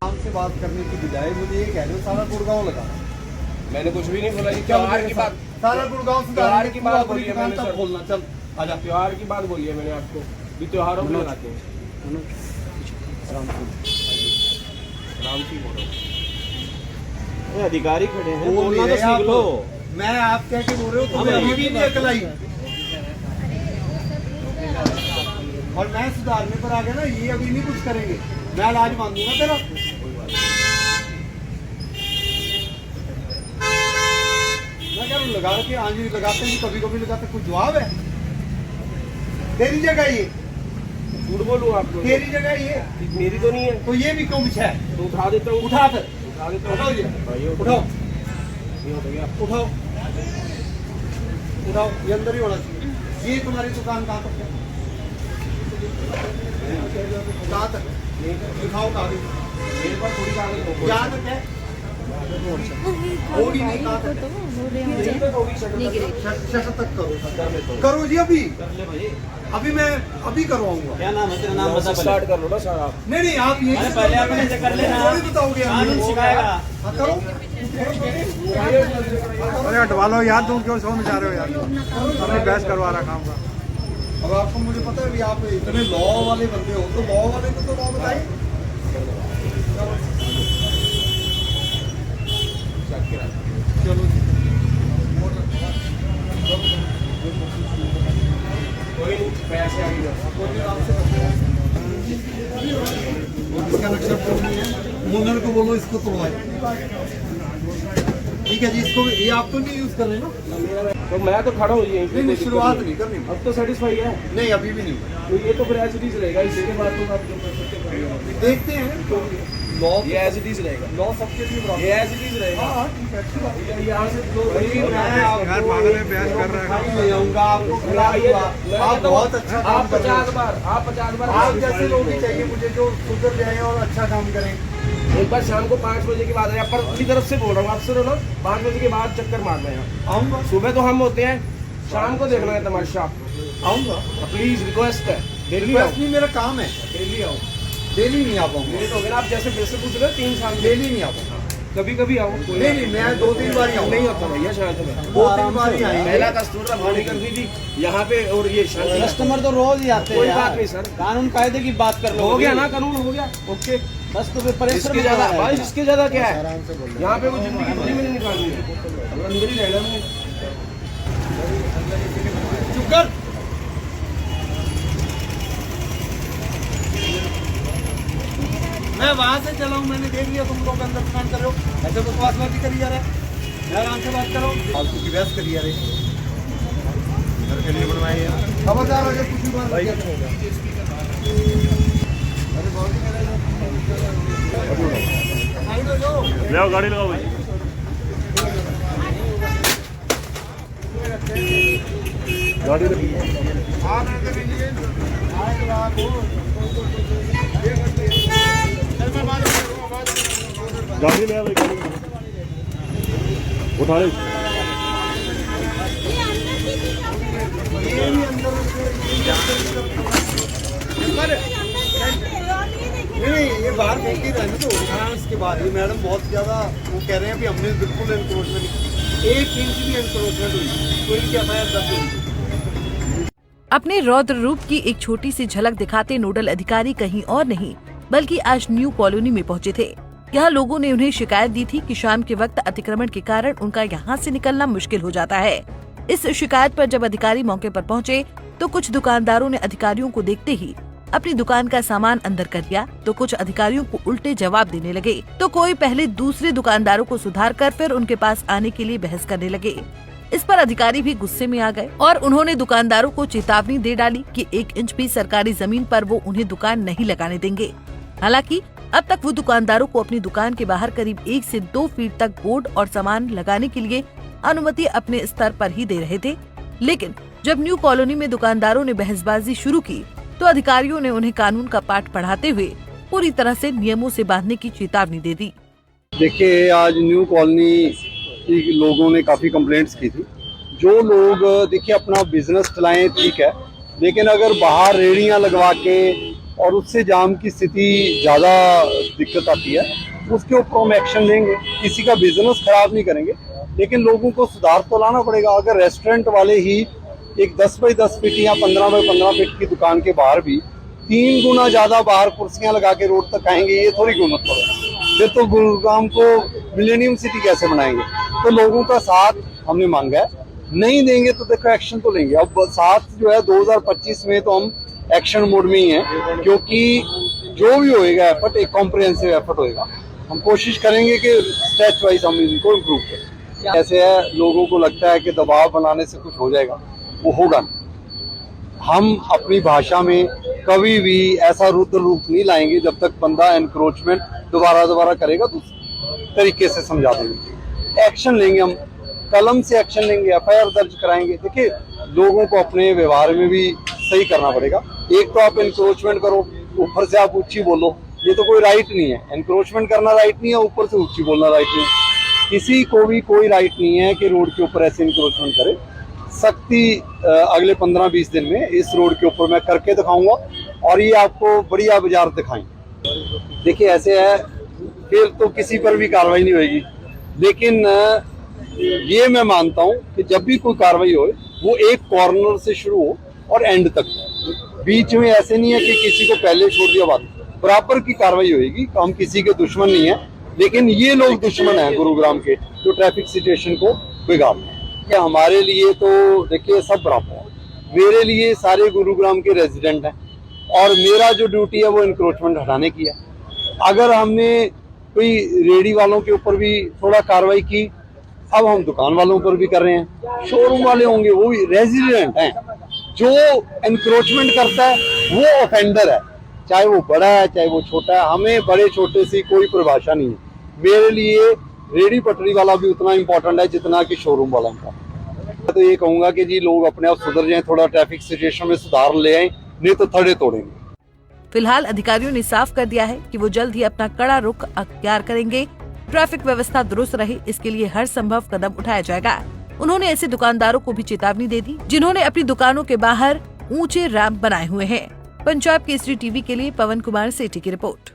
नाम से बात करने की बजाय मुझे ये कह रहे हो सारा गुड़गांव लगा। मैंने कुछ भी नहीं बोला। ये त्योहार की बात, सारा गुड़गांव से त्योहार की बात बोली है मैंने तब सर। बोलना चल आजा। त्योहार की बात बोली है मैंने आपको भी, त्योहारों में लगाते हैं। राम सिंह बोलो। अधिकारी खड़े हैं, बोल बोलना नहीं तो रहे सीख लो। मैं आप कह के बोल रहे हो तो अभी भी नहीं अकल आई और मैं सुधारने पर आ गया ना। ये अभी नहीं कुछ करेंगे, मैं इलाज मान दूंगा तेरा। मैं क्या लगा के आंजी लगाते हैं, कभी कभी लगाते, कुछ जवाब है? तेरी जगह ये, झूठ बोलूँ आपको? तेरी जगह ये, मेरी तो नहीं है। तो ये भी क्यों बिछा है? तो उठा देता हूँ। उठा फिर, उठा देता हूँ। उठाओ ये, ये उठाओ ये हो गया। उठाओ उठाओ, ये अंदर ही होना चाहिए। ये तुम्हारी दुकान कहाँ तक है? कहाँ तक है? दिखाओ कागज। मेरे पास थोड़ी कागज हो। यहाँ तक है? होगी नहीं, कहाँ तक है? शटर तक करो, करो जी अभी। अभी मैं अभी करवाऊंगा। क्या नाम है तेरा? नाम बता पहले। स्टार्ट कर लो ना सर आप। नहीं नहीं, आप ये पहले अपने से कर लेना। थोड़ी बताओगे? कानून सिखाएगा। हाँ, करो। अरे हटवा लो यार, तुम क्यों शो में जा रहे हो यार? अपनी बहस करवा रहा काम का। अब आपको मुझे पता है भी आप इतने लॉ वाले बंदे हो, तो लॉ वाले को तो लॉ बताइए। चलो कोई नहीं, पैसे आगे मुन्नर को बोलो इसको तोड़वाए। ठीक है जी, इसको ये आप तो नहीं यूज कर रहे ना? तो मैं तो खड़ा हूँ यहीं पे। नहीं, शुरुआत नहीं करनी। अब तो सेटिस्फाई है। नहीं, अभी भी नहीं। तो ये तो फिर एज इट इज रहेगा। इसी के बाद तो आप जो कर सकते हैं देखते हैं तो लॉ, ये एज इट इज रहेगा। लॉ सबके लिए बराबर। ये एज इट इज रहेगा। हाँ ठीक है, अच्छी बात है। यहाँ से दो यार पागल में बहस कर रहा है। ले जाऊंगा आपको, खिला दूंगा। आप बहुत अच्छा काम आप कर रहे 50 हो। बार आप 50 बार आप जैसे लोग ही चाहिए मुझे, जो सुधर जाए और अच्छा काम करें। एक बार शाम को 5 बजे के बाद आया, पर अपनी तरफ से बोल रहा हूँ आपसे। ना 5 बजे के बाद चक्कर मारना है। आऊंगा, सुबह तो हम होते हैं, शाम को देखना है तमाशा। आऊंगा। प्लीज रिक्वेस्ट है, डेली आओ। बस नहीं, मेरा काम है। डेली आओ। डेली नहीं आ पाऊंगा। ये तो हो गया ना, आप जैसे वैसे पूछ रहे हो 3 साल में। डेली नहीं आ पाऊंगा। कभी कभी आओ। नहीं नहीं, मैं 2-3 बार ही आऊंगा। नहीं होता भैया शांत में। 2-3 बार ही आएंगे। पहला कस्टमर भाड़ी करनी थी यहाँ पे, और ये शांति। कस्टमर तो रोज ही आते हैं कोई यार। बात नहीं सर। कानून कायदे की बात कर लो। हो गया ना, कानून हो गया। ओके, बस तो फिर परिश्रम इसके ज्यादा करना है। भाई, इसके ज्यादा क्या है? यहाँ पे कोई जिंदगी थोड़ी में नहीं निकालनी है, अंदर ही रहना है। चुप कर। मैं वहां से चला हूँ, मैंने देख लिया तुम लोग अंदर दुकान कर रहे हो। ऐसे बकवासबाजी करी जा रहा है। मैं आराम से बात करो, फालतू की बहस करी जा रही है। घर के लिए बनवाई है। खबरदार अगर कुछ भी बात अरे ले आओ, गाड़ी लगाओ भाई। गाड़ी गाड़ी ले आओ भाई, गाड़ी उठा ले। नहीं, ये बाहर फेंक ही रहने तो इसके बाद ये मैडम बहुत ज्यादा वो कह रहे हैं कि हमने बिल्कुल एनक्रोचमेंट, 1 इंच भी एनक्रोचमेंट हुई तो इनकी एफआईआर दर्ज हुई। अपने रौद्र रूप की एक छोटी सी झलक दिखाते नोडल अधिकारी कहीं और नहीं बल्कि आज न्यू कॉलोनी में पहुंचे थे। यहाँ लोगों ने उन्हें शिकायत दी थी कि शाम के वक्त अतिक्रमण के कारण उनका यहाँ से निकलना मुश्किल हो जाता है। इस शिकायत पर जब अधिकारी मौके पर पहुँचे तो कुछ दुकानदारों ने अधिकारियों को देखते ही अपनी दुकान का सामान अंदर कर दिया, तो कुछ अधिकारियों को उल्टे जवाब देने लगे, तो कोई पहले दूसरे दुकानदारों को सुधार कर फिर उनके पास आने के लिए बहस करने लगे। इस पर अधिकारी भी गुस्से में आ गए और उन्होंने दुकानदारों को चेतावनी दे डाली कि 1 इंच भी सरकारी जमीन पर वो उन्हें दुकान नहीं लगाने देंगे। हालांकि अब तक वो दुकानदारों को अपनी दुकान के बाहर करीब 1 से 2 फीट तक बोर्ड और सामान लगाने के लिए अनुमति अपने स्तर पर ही दे रहे थे, लेकिन जब न्यू कॉलोनी में दुकानदारों ने बहसबाजी शुरू की तो अधिकारियों ने उन्हें कानून का पाठ पढ़ाते हुए पूरी तरह से नियमों से बांधने की चेतावनी दे दी। देखिए, आज न्यू कॉलोनी की लोगों ने काफ़ी कंप्लेंट्स की थी। जो लोग देखिए अपना बिजनेस चलाएं ठीक है, लेकिन अगर बाहर रेहड़ियां लगवा के और उससे जाम की स्थिति ज़्यादा दिक्कत आती है, उसके ऊपर हम एक्शन लेंगे। किसी का बिजनेस खराब नहीं करेंगे, लेकिन लोगों को सुधार तो लाना पड़ेगा। अगर रेस्टोरेंट वाले ही एक 10 बाई 10 फीट या 15 बाई 15 फीट की दुकान के बाहर भी 3 गुना ज़्यादा बाहर कुर्सियां लगा के रोड तक आएंगे, ये थोड़ी कीमत पड़ेगा। फिर तो गुरुग्राम को मिलेनियम सिटी कैसे बनाएंगे? तो लोगों का साथ हमने मांगा है, नहीं देंगे तो देखो एक्शन तो लेंगे। अब साथ जो है 2025 में तो हम एक्शन मोड में ही हैं, क्योंकि जो भी होएगा एफर्ट एक कॉम्प्रिहेंसिव एफर्ट होएगा। हम कोशिश करेंगे कि स्टेज वाइज हम इनको इम्प्रूव करें। ऐसे है, लोगों को लगता है कि दबाव बनाने से कुछ हो जाएगा, वो होगा नहीं। हम अपनी भाषा में कभी भी ऐसा रुद्र रूप नहीं लाएंगे जब तक बंदा एनक्रोचमेंट दोबारा करेगा, दूसरे तरीके से समझा देंगे। एक्शन लेंगे, हम कलम से एक्शन लेंगे, एफआईआर दर्ज कराएंगे। देखिए, लोगों को अपने व्यवहार में भी सही करना पड़ेगा। एक तो आप एनक्रोचमेंट करो, ऊपर से आप ऊंची बोलो, ये तो कोई राइट नहीं है। एनक्रोचमेंट करना राइट नहीं है, ऊपर से ऊंची बोलना राइट नहीं है। किसी को भी कोई राइट नहीं है कि रोड के ऊपर ऐसे एनक्रोचमेंट करे। सख्ती अगले 15-20 दिन में इस रोड के ऊपर मैं करके दिखाऊंगा और ये आपको बढ़िया बाजार दिखाएंगे। देखिए, ऐसे है, फिर तो किसी पर भी कार्रवाई नहीं होगी, लेकिन ये मैं मानता हूँ कि जब भी कोई कार्रवाई हो वो एक कॉर्नर से शुरू हो और एंड तक, बीच में ऐसे नहीं है कि किसी को पहले छोड़ दिया, बाद बराबर की कार्रवाई होगी। हम किसी के दुश्मन नहीं है, लेकिन ये लोग दुश्मन हैं गुरुग्राम के, जो ट्रैफिक सिचुएशन को बिगाड़ रहे हैं। हमारे लिए तो देखिए सब बराबर है। मेरे लिए सारे गुरुग्राम के रेजिडेंट हैं और मेरा जो ड्यूटी है वो इंक्रोचमेंट हटाने की है। अगर हमने कोई रेडी वालों के ऊपर भी थोड़ा कार्रवाई की, अब हम दुकान वालों पर भी कर रहे हैं। शोरूम वाले होंगे, वो भी रेजिडेंट हैं। जो एनक्रोचमेंट करता है वो ऑफेंडर है, चाहे वो बड़ा है चाहे वो छोटा है। हमें बड़े छोटे से कोई परिभाषा नहीं है। मेरे लिए रेडी पटरी वाला भी उतना इम्पोर्टेंट है जितना कि शोरूम वाला इम्पोर्टेंट है। मैं तो ये कहूंगा कि जी लोग अपने आप सुधर जाएं, थोड़ा ट्रैफिक सिचुएशन में सुधार ले आए, नहीं तो थड़े तोड़ेंगे। फिलहाल अधिकारियों ने साफ कर दिया है कि वो जल्द ही अपना कड़ा रुख अख्तियार करेंगे। ट्रैफिक व्यवस्था दुरुस्त रहे, इसके लिए हर संभव कदम उठाया जाएगा। उन्होंने ऐसे दुकानदारों को भी चेतावनी दे दी जिन्होंने अपनी दुकानों के बाहर ऊंचे रैंप बनाए हुए हैं। पंजाब केसरी टीवी के लिए पवन कुमार सेठी की रिपोर्ट।